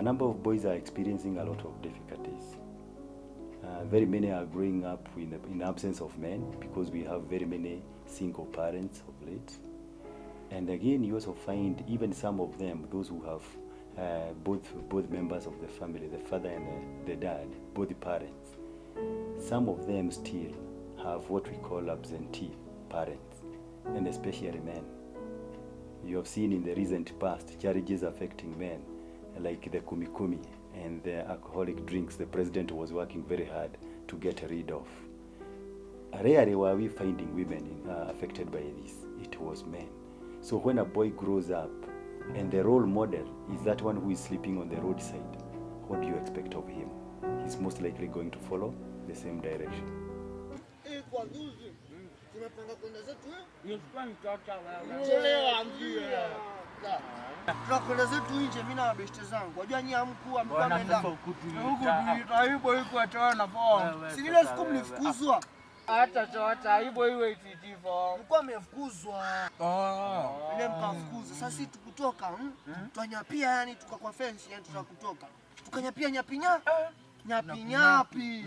a number of boys are experiencing a lot of difficulties. Very many are growing up in absence of men because we have very many single parents of late. And again, you also find even some of them, those who have both members of the family, the father and the dad, both the parents, some of them still have what we call absentee parents, and especially men. You have seen in the recent past charges affecting men, like the kumi and the alcoholic drinks the president was working very hard to get rid of. Rarely were we finding women affected by this. It was men. So when a boy grows up and the role model is that one who is sleeping on the roadside, what do you expect of him? He's most likely going to follow the same direction. Tunakwenda zetu nje, mimi na mabeshte zangu. Wajua nyinyi mkuu amekuwa ameenda huku aibu iko ataona form. Si ile siku mlifukuzwa. Hata aibu iwe ititivo. Mkuu amefukuzwa. Ile mkafukuzwa. Sasa sisi tukutoka, twanyapia yani tukakwa fence yani tutakutoka. Tukanyapia nyapi.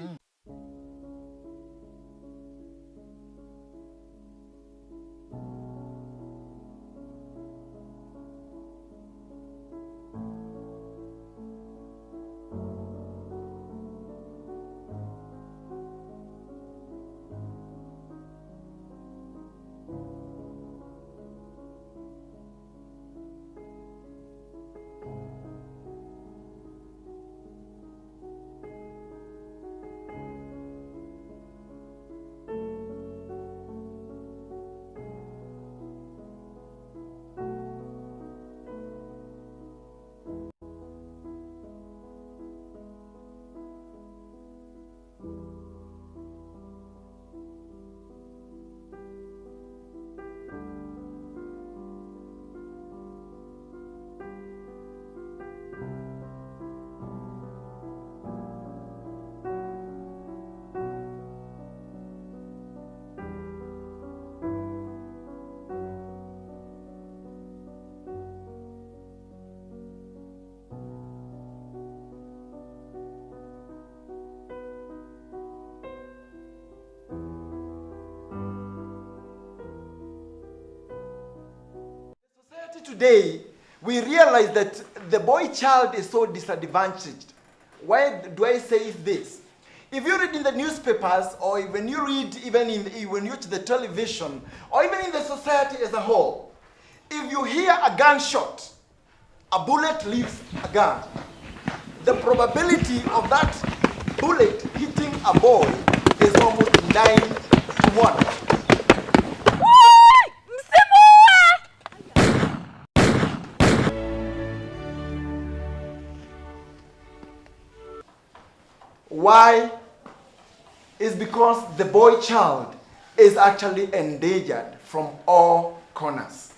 Today, we realize that the boy child is so disadvantaged. Why do I say this? If you read in the newspapers, or when you read when you watch the television, or even in the society as a whole, if you hear a gunshot, a bullet leaves a gun. The probability of that bullet hitting a boy is almost 9 to 1. Why? Is because the boy child is actually endangered from all corners.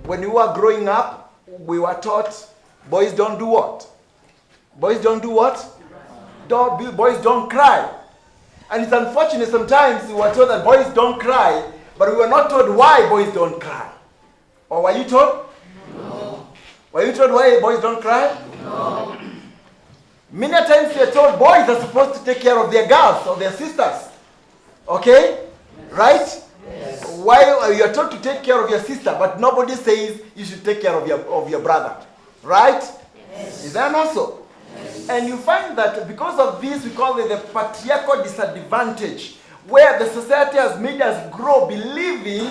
When we were growing up, we were taught boys don't do what? Boys don't do what? Boys don't cry. And it's unfortunate sometimes we were told that boys don't cry, but we were not told why boys don't cry. Or were you told? No. Were you told why boys don't cry? No. Many times we are told boys are supposed to take care of their girls or their sisters. Okay? Right? Yes. Why you are told to take care of your sister, but nobody says you should take care of your brother. Right? Yes. Is that not so? Yes. And you find that because of this, we call it the patriarchal disadvantage, where the society has made us grow believing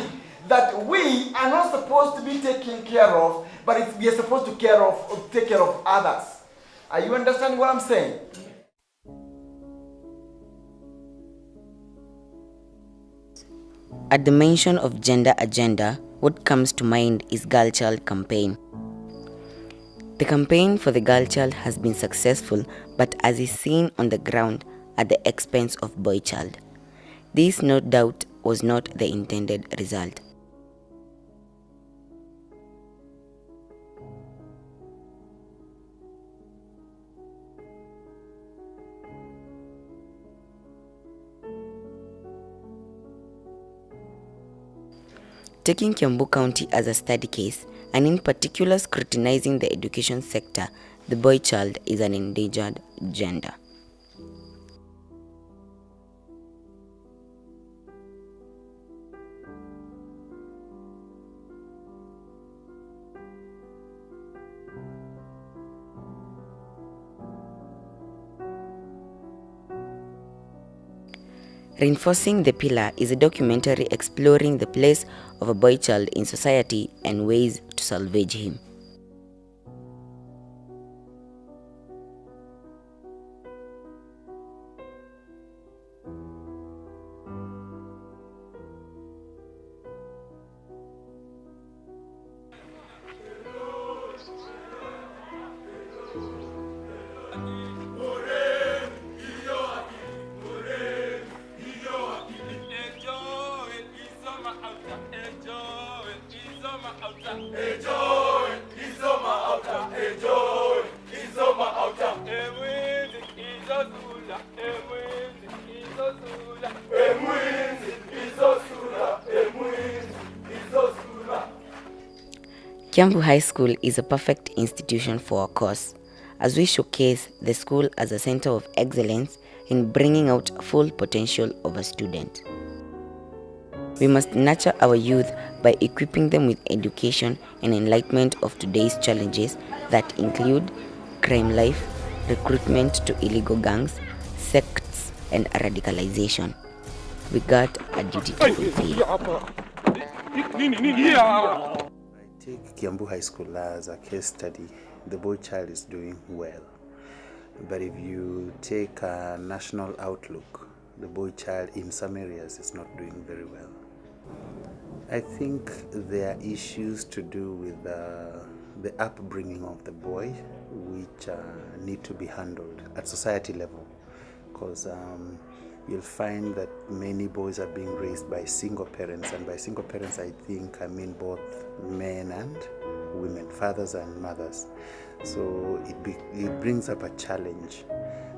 that we are not supposed to be taken care of, but we are supposed to take care of others. Are you understanding what I'm saying? At the mention of gender agenda, what comes to mind is girl child campaign. The campaign for the girl child has been successful, but as is seen on the ground, at the expense of boy child. This no doubt was not the intended result. Taking Kiambuu County as a study case, and in particular scrutinizing the education sector, the boy child is an endangered gender. Reinforcing the Pillar is a documentary exploring the place of a boy child in society and ways to salvage him. Kiambuu High School is a perfect institution for our course, as we showcase the school as a center of excellence in bringing out full potential of a student. We must nurture our youth by equipping them with education and enlightenment of today's challenges that include crime life, recruitment to illegal gangs, sects, and radicalization. We got a duty to fulfill. Take Kiambuu High School as a case study. The boy child is doing well. But if you take a national outlook, the boy child in some areas is not doing very well. I think there are issues to do with the upbringing of the boy, which need to be handled at society level. Because you'll find that many boys are being raised by single parents, and by single parents I mean both men and women, fathers and mothers. So it brings up a challenge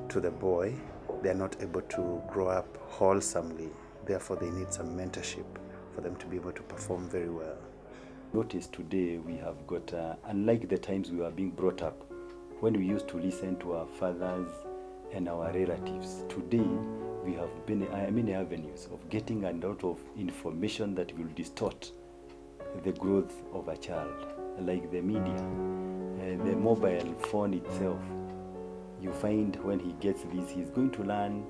to the boy. They're not able to grow up wholesomely, therefore they need some mentorship for them to be able to perform very well. Notice today we have got, unlike the times we were being brought up, when we used to listen to our fathers and our relatives, today we have many avenues of getting a lot of information that will distort the growth of a child, like the media, the mobile phone itself. You find when he gets this, he's going to learn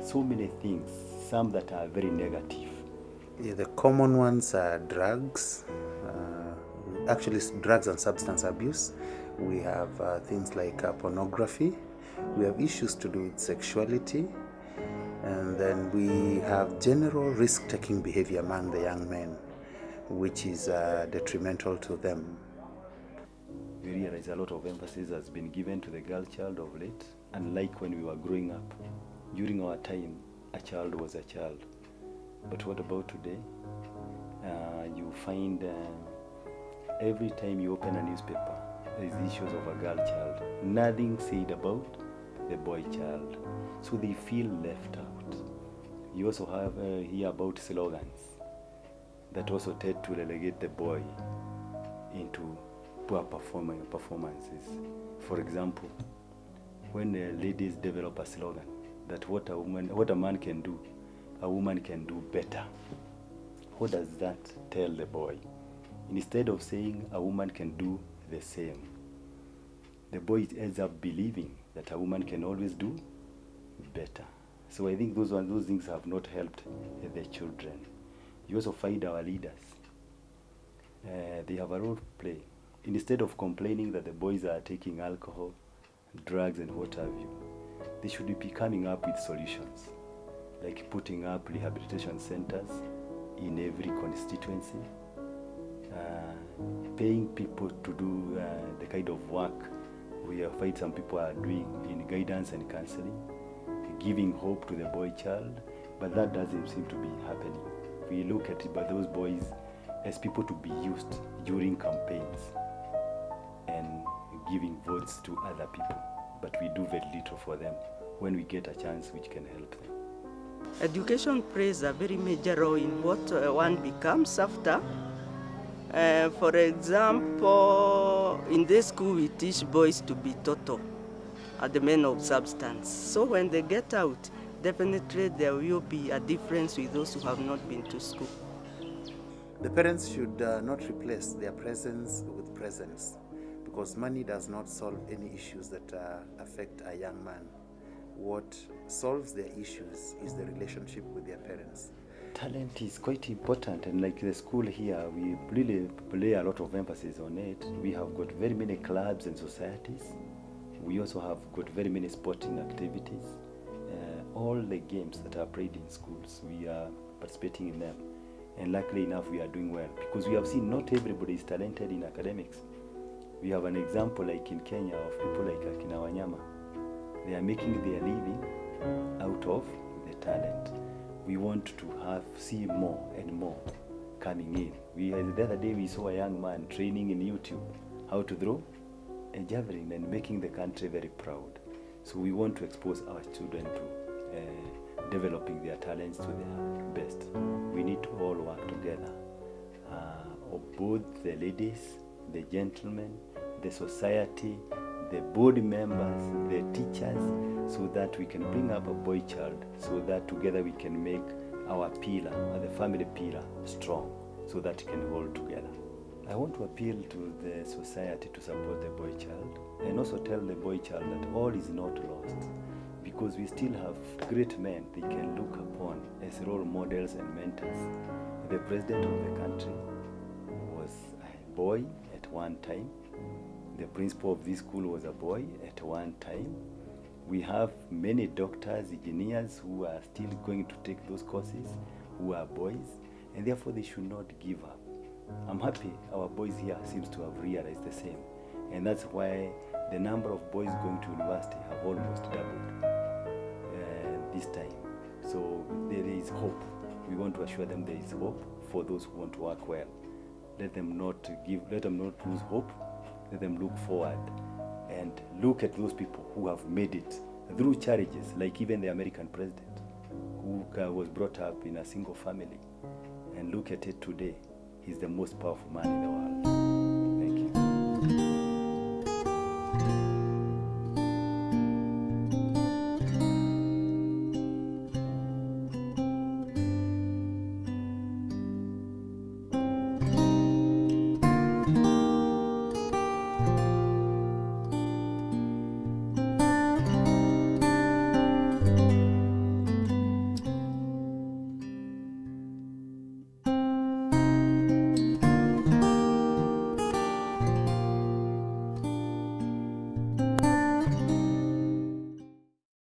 so many things, some that are very negative. Yeah, the common ones are drugs, actually drugs and substance abuse. We have things like pornography. We have issues to do with sexuality. And then we have general risk-taking behavior among the young men, which is detrimental to them. We realize a lot of emphasis has been given to the girl child of late, unlike when we were growing up. During our time, a child was a child. But what about today? You find every time you open a newspaper, there is issues of a girl child. Nothing said about the boy child. So they feel left out. You also have hear about slogans that also tend to relegate the boy into poor performances. For example, when ladies develop a slogan that what a man can do, a woman can do better. What does that tell the boy? Instead of saying a woman can do the same, the boy ends up believing that a woman can always do better. So I think those things have not helped the children. You also find our leaders. They have a role to play. Instead of complaining that the boys are taking alcohol, drugs and what have you, they should be coming up with solutions, like putting up rehabilitation centers in every constituency, paying people to do the kind of work we find some people are doing in guidance and counseling, giving hope to the boy child, but that doesn't seem to be happening. We look at it, but those boys as people to be used during campaigns and giving votes to other people, but we do very little for them when we get a chance which can help them. Education plays a very major role in what one becomes after. For example, in this school we teach boys to be total, the men of substance. So when they get out, definitely there will be a difference with those who have not been to school. The parents should not replace their presence with presence, because money does not solve any issues that affect a young man. What solves their issues is the relationship with their parents. Talent is quite important, and like the school here, we really play a lot of emphasis on it. We have got very many clubs and societies. We also have got very many sporting activities. All the games that are played in schools, we are participating in them. And luckily enough, we are doing well, because we have seen not everybody is talented in academics. We have an example like in Kenya of people like Akina Wanyama. They are making their living out of the talent. We want to see more and more coming in. The other day we saw a young man training in YouTube how to throw a javelin and making the country very proud. So we want to expose our children to developing their talents to their best. We need to all work together, both the ladies, the gentlemen, the society, the board members, the teachers, so that we can bring up a boy child, so that together we can make our pillar, the family pillar, strong, so that it can hold together. I want to appeal to the society to support the boy child, and also tell the boy child that all is not lost, because we still have great men they can look upon as role models and mentors. The president of the country was a boy at one time. The principal of this school was a boy at one time. We have many doctors, engineers who are still going to take those courses, who are boys, and therefore they should not give up. I'm happy our boys here seems to have realized the same, and that's why the number of boys going to university have almost doubled this time. So there is hope. We want to assure them there is hope for those who want to work well. Let them not lose hope. Let them look forward and look at those people who have made it through challenges, like even the American president, who was brought up in a single family, and look at it today. He's the most powerful man in the world. Thank you.